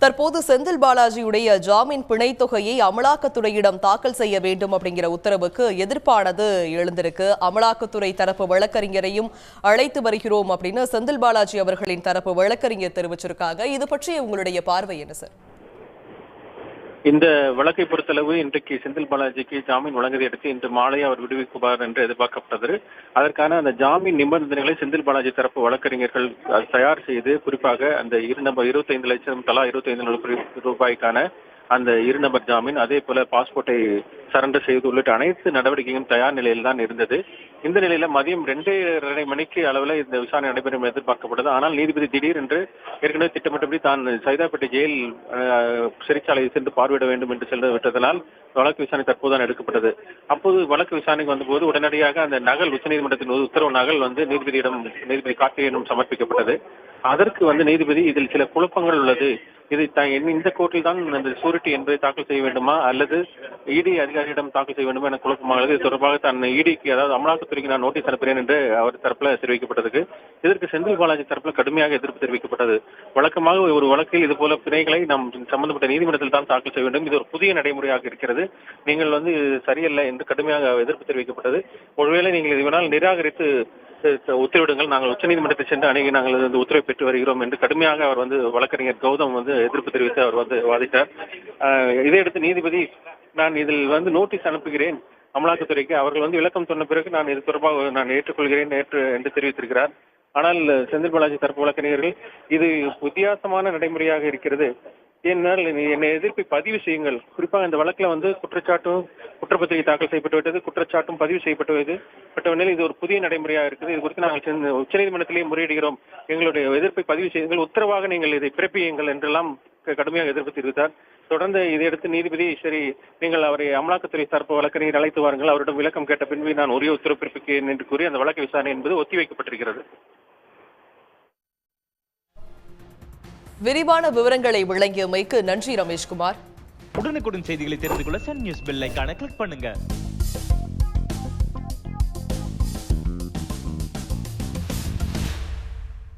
தற்போது செந்தில் பாலாஜியுடைய ஜாமீன் பிணை தொகையை அமலாக்கத்துறையிடம் தாக்கல் செய்ய வேண்டும் அப்படிங்கிற உத்தரவுக்கு எதிர்ப்பானது எழுந்திருக்கு. அமலாக்கத்துறை தரப்பு வழக்கறிஞரையும் அழைத்து வருகிறோம் அப்படின்னு செந்தில் பாலாஜி அவர்களின் தரப்பு வழக்கறிஞர் தெரிவிச்சிருக்காங்க. இது பற்றிய உங்களுடைய பார்வை என்ன சார்? இந்த வழக்கை பொறுத்தளவு இன்றைக்கு செந்தில் பாலாஜிக்கு ஜாமீன் வழங்குவதை அடுத்து இன்று மாலை அவர் விடுவிக்குவார் என்று எதிர்பார்க்கப்பட்டது. அதற்கான அந்த ஜாமீன் நிபந்தனைகளை செந்தில் பாலாஜி தரப்பு வழக்கறிஞர்கள் தயார் செய்து, குறிப்பாக அந்த 25 லட்சம் தலா 25 ரூபாய்க்கான அந்த இருநபர் ஜாமீன், அதே போல பாஸ்போர்ட்டை சரண்டர் செய்து உள்ளிட்ட அனைத்து நடவடிக்கையும் தயார் நிலையில் தான் இருந்தது. இந்த நிலையில மதியம் 2:30 மணிக்கு அளவில் இந்த விசாரணை நடைபெறும் எதிர்பார்க்கப்பட்டது. ஆனால் நீதிபதி திடீர் என்று ஏற்கனவே திட்டமிட்டபடி தான் சைதாப்பேட்டை ஜெயில் சிறைச்சாலையை சென்று பார்வையிட வேண்டும் என்று சென்று விட்டதனால் வழக்கு விசாரணை தற்போதுதான் எடுக்கப்பட்டது. அப்போது வழக்கு விசாரணைக்கு வந்தபோது உடனடியாக அந்த நகல் உச்சநீதிமன்றத்தின் உத்தரவு நகல் நீதிபதி கார்த்திகேயனிடம் சமர்ப்பிக்கப்பட்டது. அதற்கு நீதிபதி இதில் சில குழப்பங்கள் உள்ளது, இதை இந்த கோர்ட்டில் தான் அந்த சூரிட்டி என்பதை தாக்கல் செய்ய வேண்டுமா அல்லது இடி அதிகாரியிடம் தாக்கல் செய்ய வேண்டுமா என குழப்பமானது. இது தொடர்பாக தான் இடிக்கு, அதாவது அமலாக்கத்துறைக்கு நான் நோட்டீஸ் அனுப்புகிறேன் என்று அவர் தரப்புல தெரிவிக்கப்பட்டது. இதற்கு செந்தில் பாலாஜி தரப்புல கடுமையாக எதிர்ப்பு தெரிவிக்கப்பட்டது. வழக்கமாக ஒரு வழக்கில் இது போல பிணைகளை நாம் சம்பந்தப்பட்ட நீதிமன்றத்தில் தான் தாக்கல் செய்ய வேண்டும், இது ஒரு புதிய நடைமுறையாக இருக்கிறது, நீங்கள் சரியல்ல என்று கடுமையாக எதிர்ப்பு தெரிவிக்கப்பட்டது. ஒருவேளை நீங்கள் இதனால் நிராகரித்து உத்தரவிடுங்கள், நாங்கள் உச்சநீதிமன்றத்தை சென்று அணுகி நாங்கள் உத்தரவை பெற்று வருகிறோம் என்று கடுமையாக அவர் வழக்கறிஞர் கௌதம் எதிர்ப்பு தெரிவித்து அவர் வாதிட்டார். இதையடுத்து நீதிபதி, நான் இதில் நோட்டீஸ் அனுப்புகிறேன் அமலாக்கத்துறைக்கு, அவர்கள் விளக்கம் சொன்ன பிறகு நான் இது தொடர்பாக நான் ஏற்றுக்கொள்கிறேன் என்று தெரிவித்திருக்கிறார். ஆனால் செந்தில் பாலாஜி தரப்பு வழக்கறிஞர்கள் இது வித்தியாசமான நடைமுறையாக இருக்கிறது, ஏனால் என்னை எதிர்ப்பை பதிவு செய்யுங்கள், குறிப்பாக இந்த வழக்கில் குற்றச்சாட்டும் குற்றப்பத்திரிகை தாக்கல் செய்யப்பட்டுவிட்டது, குற்றச்சாட்டும் பதிவு செய்யப்பட்ட நிலையில் இது ஒரு புதிய நடைமுறையாக இருக்குது, இது குறித்து நாங்கள் உச்சநீதிமன்றத்திலேயே முறையிடுகிறோம், எங்களுடைய எதிர்ப்பை பதிவு செய்யுங்கள், உத்தரவாக நீங்கள் இதை பிறப்பியுங்கள் என்றெல்லாம் கடுமையாக எதிர்ப்பு தெரிவித்தார். தொடர்ந்து இதையடுத்து நீதிபதி, சரி நீங்கள் அவரை அமலாக்கத்துறை தரப்பு வழக்கறிஞர் அழைத்து வாருங்கள், அவரிடம் விளக்கம் கேட்ட பின்பு நான் உரிய உத்தரவு பிறப்பிக்கிறேன் என்று கூறி அந்த வழக்கு விசாரணை என்பது ஒத்திவைக்கப்பட்டிருக்கிறது. விரிவான விவரங்களை வழங்கியமைக்கு நன்றி ரமேஷ்குமார். உடனுக்குடன் செய்திகளை தெரிந்து கொள்ள சன் நியூஸ் பெல் ஐகானை கிளிக் பண்ணுங்க.